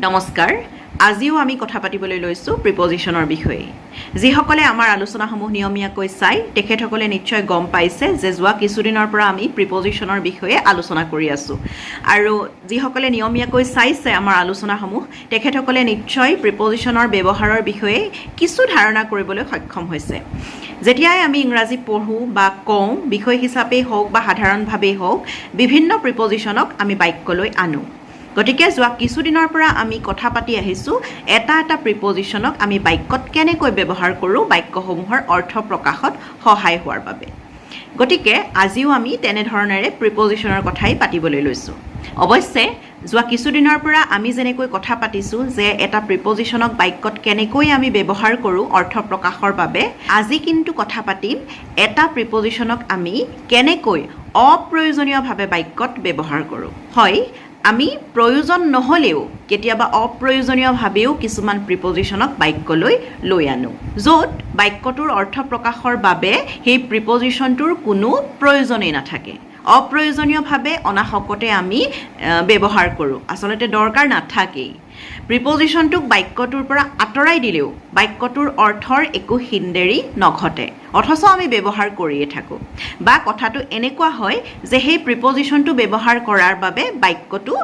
নমস্কাৰ আজিও আমি কথা পাতিবলৈ লৈছো প্ৰিপজিশনৰ বিষয়ে যিসকলে আমাৰ আলোচনাসমূহ নিয়মীয়াকৈ চাই তেখেতসকলে নিশ্চয় গম পাইছে যে যোৱা কিছুদিনৰ পৰা আমি প্ৰিপজিশনৰ বিষয়ে আলোচনা কৰি আছো আৰু যিসকলে নিয়মীয়াকৈ চাইছে আমাৰ আলোচনাসমূহ তেখেতসকলে নিশ্চয় প্ৰিপজিশনৰ ব্যৱহাৰৰ বিষয়ে কিছু ধাৰণা কৰিবলৈ সক্ষম হৈছে যেতিয়াই আমি ইংৰাজী পঢ়ো বা কওঁ বিষয় হিচাপে হোক বা সাধাৰণভাৱে হোক বিভিন্ন প্ৰিপজিশনক আমি বাক্যলৈ আনো গতিকে যোৱা কিছুদিনৰ পৰা আমি কথা পাতি আহিছো এটা প্ৰিপজিশনক আমি বাক্যত কেনেকৈ ব্যৱহাৰ কৰো বাক্যসমূহৰ অৰ্থ প্ৰকাশত সহায় হোৱাৰ বাবে গতিকে আজিও আমি তেনে ধৰণেৰে প্ৰিপজিশনৰ কথাই পাতিবলৈ লৈছো অৱশ্যে যোৱা কিছুদিনৰ পৰা আমি যেনেকৈ কথা পাতিছো যে এটা প্ৰিপজিশনক বাক্যত কেনেকৈ আমি ব্যৱহাৰ কৰো অৰ্থ প্ৰকাশৰ বাবে আজি কিন্তু কথা পাতিম এটা প্ৰিপজিশনক আমি কেনেকৈ অপ্ৰয়োজনীয়ভাৱে বাক্যত ব্যৱহাৰ কৰো হয় আমি প্ৰয়োজন নহলেও কেতিয়াবা অপ্ৰয়োজনীয়ভাৱেও কিছুমান প্ৰিপজিশনক বাক্যলৈ লৈ আনো য'ত বাক্যটোৰ অৰ্থ প্ৰকাশৰ বাবে সেই প্ৰিপজিশনটোৰ কোনো প্ৰয়োজনেই নাথাকে অপ্ৰয়োজনীয়ভাৱে অনাহকতে আমি ব্যৱহাৰ কৰোঁ আচলতে দৰকাৰ নাথাকেই প্ৰিপজিশনটোক বাক্যটোৰ পৰা আঁতৰাই দিলেও বাক্যটোৰ অৰ্থৰ একো হিন্দেৰি নঘটে অথচ আমি ব্যৱহাৰ কৰিয়ে থাকোঁ বা কথাটো এনেকুৱা হয় যে সেই প্ৰিপজিশনটো ব্যৱহাৰ কৰাৰ বাবে বাক্যটো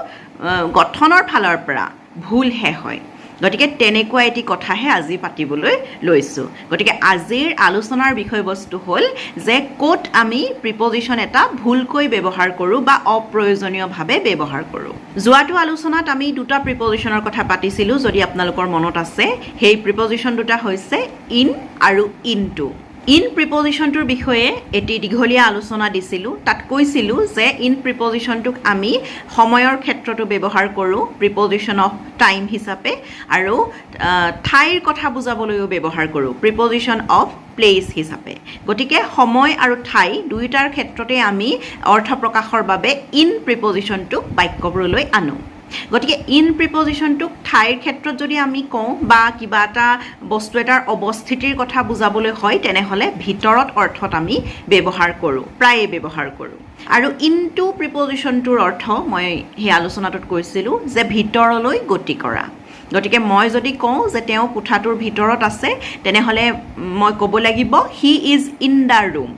গঠনৰ ফালৰ পৰা ভুলহে হয় গতিকে তেনেকুৱা এটি কথাহে আজি পাতিবলৈ লৈছোঁ গতিকে আজিৰ আলোচনাৰ বিষয়বস্তু হ'ল যে ক'ত আমি প্ৰিপজিশন এটা ভুলকৈ ব্যৱহাৰ কৰোঁ বা অপ্ৰয়োজনীয়ভাৱে ব্যৱহাৰ কৰোঁ যোৱাটো আলোচনাত আমি দুটা প্ৰিপজিশনৰ কথা পাতিছিলোঁ যদি আপোনালোকৰ মনত আছে সেই প্ৰিপজিশন দুটা হৈছে ইন আৰু ইনটু ইন প্ৰিপজিশনটোৰ বিষয়ে এটি দীঘলীয়া আলোচনা দিছিলোঁ তাত কৈছিলোঁ যে ইন প্ৰিপজিশনটোক আমি সময়ৰ ক্ষেত্ৰতো ব্যৱহাৰ কৰোঁ প্ৰিপজিশন অফ টাইম হিচাপে আৰু ঠাইৰ কথা বুজাবলৈও ব্যৱহাৰ কৰোঁ প্ৰিপজিশন অফ প্লেচ হিচাপে গতিকে সময় আৰু ঠাই দুয়োটাৰ ক্ষেত্ৰতে আমি অৰ্থ প্ৰকাশৰ বাবে ইন প্ৰিপজিশনটোক বাক্যবোৰলৈ আনো গতিকে ইন প্ৰিপজিশনটোক ঠাইৰ ক্ষেত্ৰত যদি আমি কওঁ বা কিবা এটা বস্তু এটাৰ অৱস্থিতিৰ কথা বুজাবলৈ হয় তেনেহ'লে ভিতৰত অৰ্থত আমি ব্যৱহাৰ কৰোঁ প্ৰায়ে ব্যৱহাৰ কৰোঁ আৰু ইনটু প্ৰিপজিশনটোৰ অৰ্থ মই সেই আলোচনাটোত কৈছিলোঁ যে ভিতৰলৈ গতি কৰা গতিকে মই যদি কওঁ যে তেওঁ কোঠাটোৰ ভিতৰত আছে তেনেহ'লে মই ক'ব লাগিব he is in the room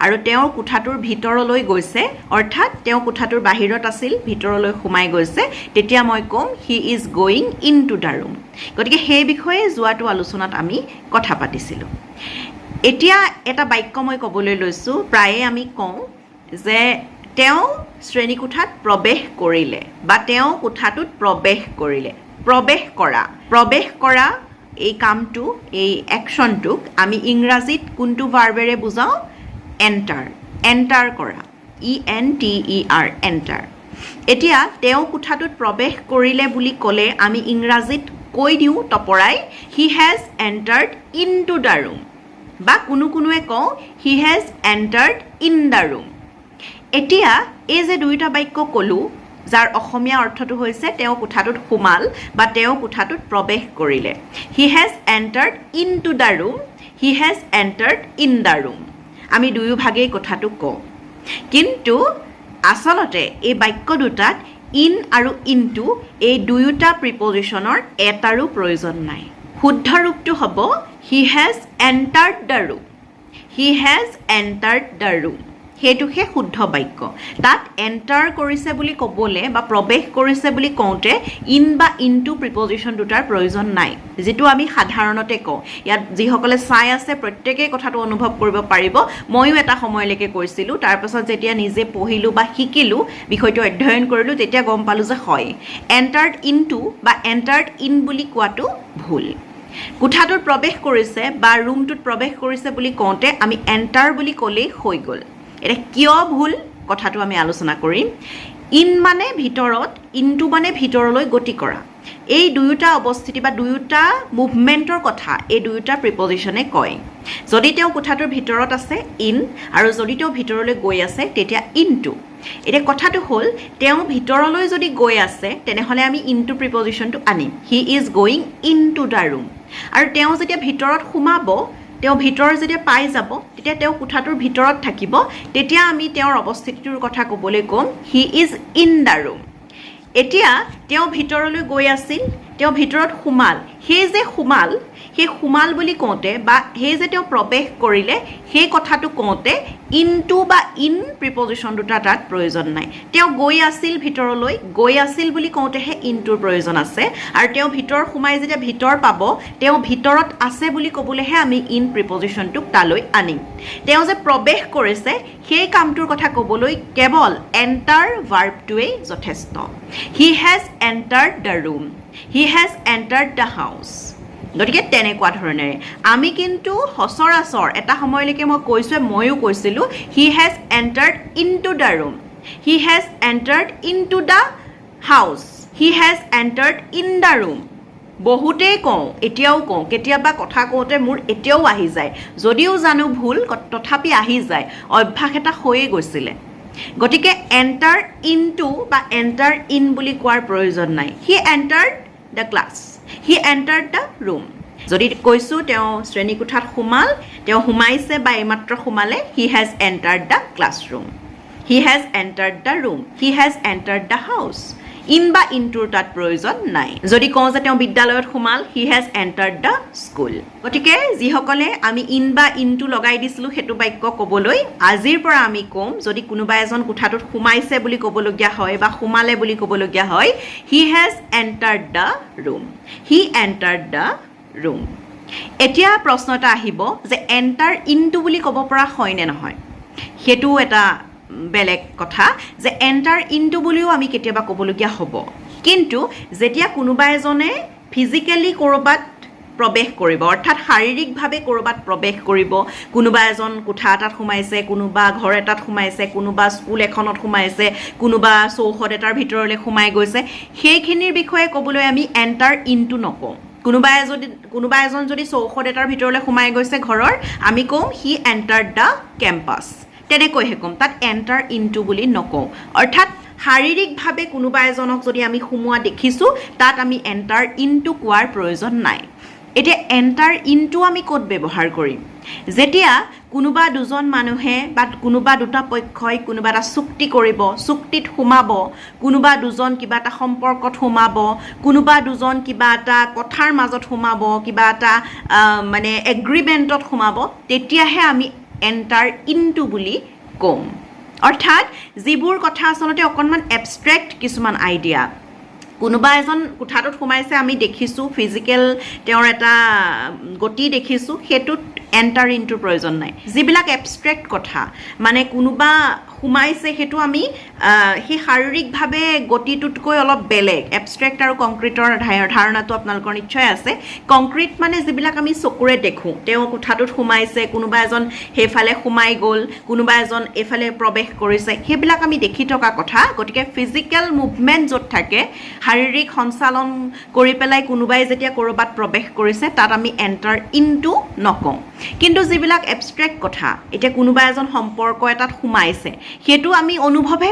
আৰু তেওঁ কোঠাটোৰ ভিতৰলৈ গৈছে অৰ্থাৎ তেওঁ কোঠাটোৰ বাহিৰত আছিল ভিতৰলৈ সোমাই গৈছে তেতিয়া মই ক'ম he is going in two the room গতিকে সেই বিষয়ে যোৱাটো আলোচনাত আমি কথা পাতিছিলোঁ এতিয়া এটা বাক্য মই ক'বলৈ লৈছোঁ প্ৰায়ে আমি কওঁ যে তেওঁ শ্ৰেণীকোঠাত প্ৰৱেশ কৰিলে বা তেওঁ কোঠাটোত প্ৰৱেশ কৰিলে প্ৰৱেশ কৰা এই কামটো এই একশ্যনটোক আমি ইংৰাজীত কোনটো ভাৰ্বেৰে বুজাওঁ এণ্টাৰ কৰা ENTER এণ্টাৰ এতিয়া তেওঁ কোঠাটোত প্ৰৱেশ কৰিলে বুলি ক'লে আমি ইংৰাজীত কৈ দিওঁ তপৰাই he has entered into the room বা কোনোৱে কওঁ he has entered in the room এতিয়া এই যে দুয়োটা বাক্য ক'লোঁ যাৰ অসমীয়া অৰ্থটো হৈছে তেওঁ কোঠাটোত সোমাল বা তেওঁ কোঠাটোত প্ৰৱেশ কৰিলে হি has entered into the room he has entered in the room আমি দুয়োভাগেই কথাটো কওঁ কিন্তু আচলতে এই বাক্য দুটাত ইন আৰু ইনটু এই দুয়োটা প্ৰিপজিশনৰ এটাৰো প্ৰয়োজন নাই শুদ্ধ ৰূপটো হ'ব হি has entered the room he has entered the room সেইটোহে শুদ্ধ বাক্য তাত এণ্টাৰ কৰিছে বুলি ক'বলৈ বা প্ৰৱেশ কৰিছে বুলি কওঁতে ইন বা ইনটু প্ৰিপজিশন দুটাৰ প্ৰয়োজন নাই যিটো আমি সাধাৰণতে কওঁ ইয়াত যিসকলে চাই আছে প্ৰত্যেকেই কথাটো অনুভৱ কৰিব পাৰিব ময়ো এটা সময়লৈকে কৈছিলোঁ তাৰপাছত যেতিয়া নিজে পঢ়িলোঁ বা শিকিলোঁ বিষয়টো অধ্যয়ন কৰিলোঁ তেতিয়া গম পালোঁ যে হয় এণ্টাৰ্ড ইনটু বা এণ্টাৰ্ড ইন বুলি কোৱাটো ভুল কোঠাটোত প্ৰৱেশ কৰিছে বা ৰুমটোত প্ৰৱেশ কৰিছে বুলি কওঁতে আমি এণ্টাৰ বুলি ক'লেই হৈ গ'ল এতিয়া কিয় ভুল কথাটো আমি আলোচনা কৰিম ইন মানে ভিতৰত ইনটু মানে ভিতৰলৈ গতি কৰা এই দুয়োটা অৱস্থিতি বা দুয়োটা মুভমেণ্টৰ কথা এই দুয়োটা প্ৰিপজিশনে কয় যদি তেওঁ কোঠাটোৰ ভিতৰত আছে ইন আৰু যদি তেওঁ ভিতৰলৈ গৈ আছে তেতিয়া ইনটু এতিয়া কথাটো হ'ল তেওঁ ভিতৰলৈ যদি গৈ আছে তেনেহ'লে আমি ইনটু প্ৰিপজিশনটো আনিম he is going in two the room আৰু তেওঁ যেতিয়া ভিতৰত সোমাব তেওঁ ভিতৰ যেতিয়া পাই যাব তেতিয়া তেওঁ কোঠাটোৰ ভিতৰত থাকিব তেতিয়া আমি তেওঁৰ অৱস্থিতিটোৰ কথা ক'বলৈ ক'ম he is in the room এতিয়া তেওঁ ভিতৰলৈ গৈ আছিল তেওঁ ভিতৰত সোমাল সেই যে সোমাল সেই সোমাল বুলি কওঁতে বা সেই যে তেওঁ প্ৰৱেশ কৰিলে সেই কথাটো কওঁতে ইনটু বা ইন প্ৰিপজিশ্যন দুটা তাত প্ৰয়োজন নাই তেওঁ গৈ আছিল ভিতৰলৈ গৈ আছিল বুলি কওঁতেহে ইনটুৰ প্ৰয়োজন আছে আৰু তেওঁ ভিতৰ সোমাই যেতিয়া ভিতৰ পাব তেওঁ ভিতৰত আছে বুলি ক'বলৈহে আমি ইন প্ৰিপজিশ্যনটোক তালৈ আনিম তেওঁ যে প্ৰৱেশ কৰিছে সেই কামটোৰ কথা ক'বলৈ কেৱল এণ্টাৰ ভাৰ্বটোৱেই যথেষ্ট হি has entered the room he has entered the house গতিকে তেনেকুৱা ধৰণেৰে আমি কিন্তু সচৰাচৰ এটা সময়লৈকে মই কৈছোঁ ময়ো কৈছিলোঁ হি has entered into the room he has entered into the house he has entered in the room বহুতেই কওঁ এতিয়াও কওঁ কেতিয়াবা কথা কওঁতে মোৰ এতিয়াও আহি যায় যদিও জানো ভুল তথাপি আহি যায় অভ্যাস এটা হৈয়ে গৈছিলে গতিকে এণ্টাৰ ইনটু বা এণ্টাৰ ইন বুলি কোৱাৰ প্ৰয়োজন নাই he entered the class he entered the room যদি কৈছোঁ তেওঁ শ্ৰেণীকোঠাত সোমাল তেওঁ সোমাইছে বা এইমাত্ৰ সোমালে হি has entered the classroom he has entered the room he has entered the house in বা ইনটোৰ তাত প্ৰয়োজন নাই যদি কওঁ যে তেওঁ বিদ্যালয়ত সোমাল হি হেজ এণ্টাৰ্ড দ্য স্কুল গতিকে যিসকলে আমি ইন বা ইনটো লগাই দিছিলোঁ সেইটো বাক্য ক'বলৈ আজিৰ পৰা আমি ক'ম যদি কোনোবা এজন কোঠাটোত সোমাইছে বুলি ক'বলগীয়া হয় বা সোমালে বুলি ক'বলগীয়া হয় হি has entered the room he entered the room এতিয়া প্ৰশ্ন এটা আহিব যে এণ্টাৰ ইনটু বুলি ক'ব পৰা হয় নে নহয় সেইটো এটা বেলেগ কথা যে এণ্টাৰ ইনটু বুলিও আমি কেতিয়াবা ক'বলগীয়া হ'ব কিন্তু যেতিয়া কোনোবা এজনে ফিজিকেলি ক'ৰবাত প্ৰৱেশ কৰিব অৰ্থাৎ শাৰীৰিকভাৱে ক'ৰবাত প্ৰৱেশ কৰিব কোনোবা এজন কোঠা এটাত সোমাইছে কোনোবা ঘৰ এটাত সোমাইছে কোনোবা স্কুল এখনত সোমাইছে কোনোবা চৌহদ এটাৰ ভিতৰলৈ সোমাই গৈছে সেইখিনিৰ বিষয়ে ক'বলৈ আমি এণ্টাৰ ইনটু নকওঁ কোনোবা এজন যদি চৌহদ এটাৰ ভিতৰলৈ সোমাই গৈছে ঘৰৰ আমি কওঁ হি এণ্টাৰ্ড দ্য কেম্পাছ তেনেকৈহে ক'ম তাত এণ্টাৰ ইনটু বুলি নকওঁ অৰ্থাৎ শাৰীৰিকভাৱে কোনোবা এজনক যদি আমি সোমোৱা দেখিছোঁ তাত আমি এণ্টাৰ ইনটু কোৱাৰ প্ৰয়োজন নাই এতিয়া এণ্টাৰ ইনটু আমি ক'ত ব্যৱহাৰ কৰিম যেতিয়া কোনোবা দুজন মানুহে বা কোনোবা দুটা পক্ষই কোনোবা এটা চুক্তি কৰিব চুক্তিত সোমাব কোনোবা দুজন কিবা এটা সম্পৰ্কত সোমাব কোনোবা দুজন কিবা এটা কথাৰ মাজত সোমাব কিবা এটা মানে এগ্ৰিমেণ্টত সোমাব তেতিয়াহে আমি এণ্টাৰ ইনটু বুলি ক'ম অৰ্থাৎ যিবোৰ কথা আচলতে অকণমান এবষ্ট্ৰেক্ট কিছুমান আইডিয়া কোনোবা এজন কোঠাটোত সোমাইছে আমি দেখিছোঁ ফিজিকেল তেওঁৰ এটা গতি দেখিছোঁ সেইটোত এণ্টাৰ ইনটুৰ প্ৰয়োজন নাই যিবিলাক এবষ্ট্ৰেক্ট কথা মানে কোনোবা সোমাইছে সেইটো আমি সেই শাৰীৰিকভাৱে গতিটোতকৈ অলপ বেলেগ এবষ্ট্ৰেক্ট আৰু কংক্ৰিটৰ ধাৰণাটো আপোনালোকৰ নিশ্চয় আছে কংক্ৰিট মানে যিবিলাক আমি চকুৰে দেখোঁ তেওঁ কোঠাটোত সোমাইছে কোনোবা এজন সেইফালে সোমাই গ'ল কোনোবা এজন এইফালে প্ৰৱেশ কৰিছে সেইবিলাক আমি দেখি থকা কথা গতিকে ফিজিকেল মুভমেণ্ট য'ত থাকে শাৰীৰিক সঞ্চালন কৰি পেলাই কোনোবাই যেতিয়া ক'ৰবাত প্ৰৱেশ কৰিছে তাত আমি এণ্টাৰ ইনটু নকওঁ কিন্তু যিবিলাক এবষ্ট্ৰেক্ট কথা এতিয়া কোনোবা এজন সম্পৰ্ক এটাত সোমাইছে সেইটো আমি অনুভৱ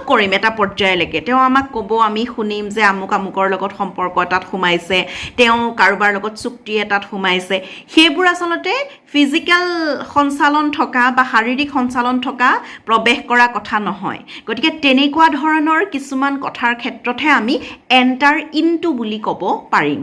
কৰিম এটা পৰ্যায়লৈকে তেওঁ আমাক ক'ব আমি শুনিম যে আমুকৰ লগত সম্পৰ্ক এটাত সোমাইছে তেওঁ কাৰোবাৰ লগত চুক্তি এটাত সোমাইছে সেইবোৰ আচলতে ফিজিকেল সঞ্চালন থকা বা শাৰীৰিক সঞ্চালন থকা প্ৰৱেশ কৰা কথা নহয় গতিকে তেনেকুৱা ধৰণৰ কিছুমান কথাৰ ক্ষেত্ৰতহে আমি এণ্টাৰ ইনটু বুলি ক'ব পাৰিম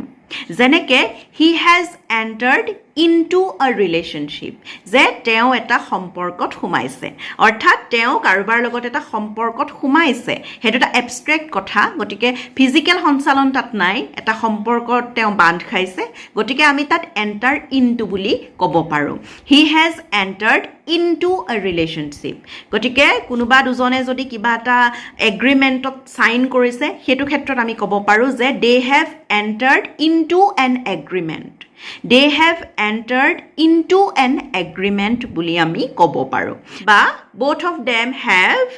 যেনেকৈ হি has entered into a relationship যে তেওঁ এটা সম্পৰ্কত সোমাইছে অৰ্থাৎ তেওঁ কাৰোবাৰ লগত এটা সম্পৰ্কত সোমাইছে সেইটো এটা এবষ্ট্ৰেক্ট কথা গতিকে ফিজিকেল সঞ্চালন তাত নাই এটা সম্পৰ্কত তেওঁ বান্ধ খাইছে গতিকে আমি তাত এণ্টাৰ ইনটু বুলি ক'ব পাৰোঁ হি has entered into a relationship গতিকে কোনোবা দুজনে যদি কিবা এটা এগ্ৰিমেণ্টত চাইন কৰিছে সেইটো ক্ষেত্ৰত আমি ক'ব পাৰোঁ যে দে have entered into an agreement they have entered into an agreement বুলি আমি ক'ব পাৰোঁ বা both of them have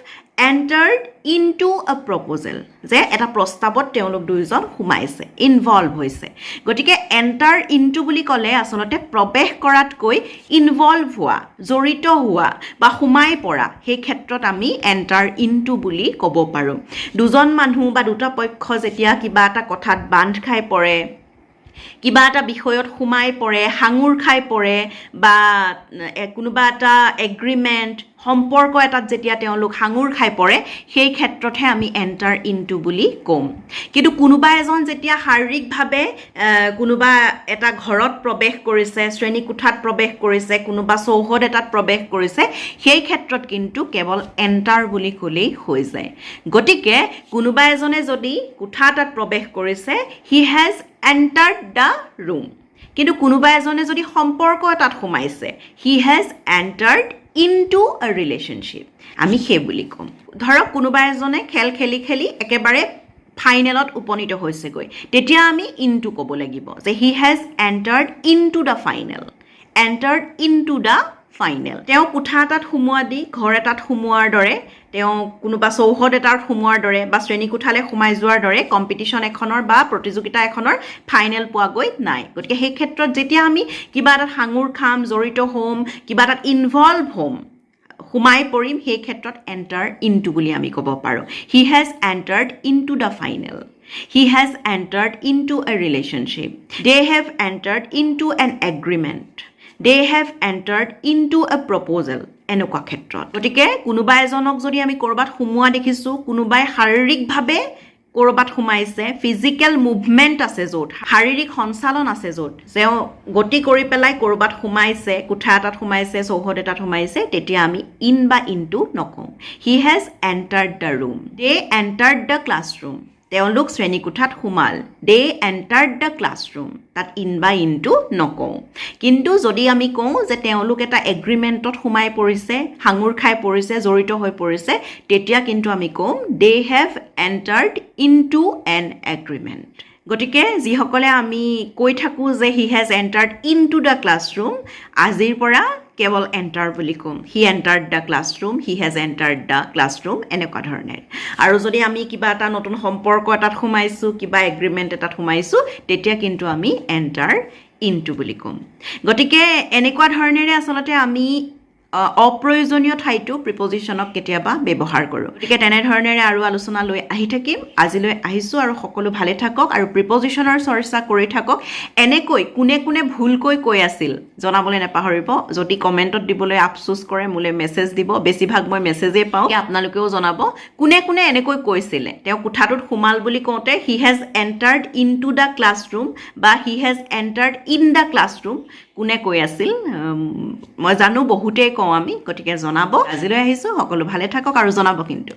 entered into a proposal যে এটা প্ৰস্তাৱত তেওঁলোক দুয়োজন সোমাইছে ইনভলভ হৈছে গতিকে এণ্টাৰ ইনটু বুলি ক'লে আচলতে প্ৰৱেশ কৰাতকৈ ইনভলভ হোৱা জড়িত হোৱা বা সোমাই পৰা সেই ক্ষেত্ৰত আমি এণ্টাৰ ইনটু বুলি ক'ব পাৰোঁ দুজন মানুহ বা দুটা পক্ষ যেতিয়া কিবা এটা কথাত বান্ধ খাই পৰে কিবা এটা বিষয়ত সোমাই পৰে সাঙুৰ খাই পৰে বা কোনোবা এটা এগ্ৰিমেণ্ট সম্পৰ্ক এটাত যেতিয়া তেওঁলোক সাঙুৰ খাই পৰে সেই ক্ষেত্ৰতহে আমি এণ্টাৰ ইনটু বুলি ক'ম কিন্তু কোনোবা এজন যেতিয়া শাৰীৰিকভাৱে কোনোবা এটা ঘৰত প্ৰৱেশ কৰিছে শ্ৰেণীকোঠাত প্ৰৱেশ কৰিছে কোনোবা চৌহদ এটাত প্ৰৱেশ কৰিছে সেই ক্ষেত্ৰত কিন্তু কেৱল এণ্টাৰ বুলি ক'লেই হৈ যায় গতিকে কোনোবা এজনে যদি কোঠা এটাত প্ৰৱেশ কৰিছে হি হেজ এণ্টাৰ্ড দ্য ৰুম কিন্তু কোনোবা এজনে যদি সম্পৰ্ক এটাত সোমাইছে হি has entered into a relationship আমি সেই বুলি ক'ম ধৰক কোনোবা এজনে খেল খেলি খেলি একেবাৰে ফাইনেলত উপনীত হৈছেগৈ তেতিয়া আমি ইনটু ক'ব লাগিব যে he has entered into the final entered into the final তেওঁ কোঠা এটাত সোমোৱা দি ঘৰ এটাত সোমোৱাৰ দৰে তেওঁ কোনোবা চৌহদ এটাত সোমোৱাৰ দৰে বা শ্ৰেণীকোঠালৈ সোমাই যোৱাৰ দৰে কম্পিটিশ্যন এখনৰ বা প্ৰতিযোগিতা এখনৰ ফাইনেল পোৱাগৈ নাই গতিকে সেই ক্ষেত্ৰত যেতিয়া আমি কিবা এটাত সাঙুৰ খাম জড়িত হ'ম কিবা এটাত ইনভলভ হ'ম সোমাই পৰিম সেই ক্ষেত্ৰত এণ্টাৰ ইনটু বুলি আমি ক'ব পাৰোঁ হি has entered into the final he has entered into a relationship De have entered into an agreement De have entered into a proposal এনেকুৱা ক্ষেত্ৰত গতিকে কোনোবা এজনক যদি আমি ক'ৰবাত সোমোৱা দেখিছোঁ কোনোবাই শাৰীৰিকভাৱে ক'ৰবাত সোমাইছে ফিজিকেল মুভমেণ্ট আছে য'ত শাৰীৰিক সঞ্চালন আছে য'ত তেওঁ গতি কৰি পেলাই ক'ৰবাত সোমাইছে কোঠা এটাত সোমাইছে চৌহদ এটাত সোমাইছে তেতিয়া আমি ইন বা ইনটু নকওঁ he has entered the room they entered the classroom তেওঁলোক শ্ৰেণীকোঠাত সোমাল দে এণ্টাৰ্ড দ্য ক্লাছৰুম তাত ইন বা ইনটু নকওঁ কিন্তু যদি আমি কওঁ যে তেওঁলোক এটা এগ্ৰিমেণ্টত সোমাই পৰিছে সাঙুৰ খাই পৰিছে জড়িত হৈ পৰিছে তেতিয়া কিন্তু আমি ক'ম they have entered into an agreement গতিকে যিসকলে আমি কৈ থাকোঁ যে he has entered into the classroom আজিৰ পৰা কেৱল এণ্টাৰ বুলি ক'ম he entered the classroom he has entered the classroom এনেকুৱা ধৰণেৰে আৰু যদি আমি কিবা এটা নতুন সম্পৰ্ক এটাত সোমাইছোঁ কিবা এগ্ৰিমেণ্ট এটাত সোমাইছোঁ তেতিয়া কিন্তু আমি এণ্টাৰ ইনটু বুলি ক'ম গতিকে এনেকুৱা ধৰণেৰে আচলতে আমি অপ্ৰয়োজনীয় ঠাইতো প্ৰিপজিশ্যনক কেতিয়াবা ব্যৱহাৰ কৰোঁ গতিকে তেনেধৰণেৰে আৰু আলোচনা লৈ আহি থাকিম আজিলৈ আহিছোঁ আৰু সকলো ভালে থাকক আৰু প্ৰিপজিশ্যনৰ চৰ্চা কৰি থাকক এনেকৈ কোনে কোনে ভুলকৈ কৈ আছিল জনাবলৈ নাপাহৰিব যদি কমেণ্টত দিবলৈ আফচোচ কৰে মোলৈ মেছেজ দিব বেছিভাগ মই মেছেজেই পাওঁ আপোনালোকেও জনাব কোনে কোনে এনেকৈ কৈছিলে তেওঁ কোঠাটোত সোমাল বুলি কওঁতে he has entered into the classroom বা he has entered in the classroom কোনে কৈ আছিল মই জানো বহুতেই কওঁ আমি গতিকে জনাব আজিলৈ আহিছোঁ সকলো ভালে থাকক আৰু জনাব কিন্তু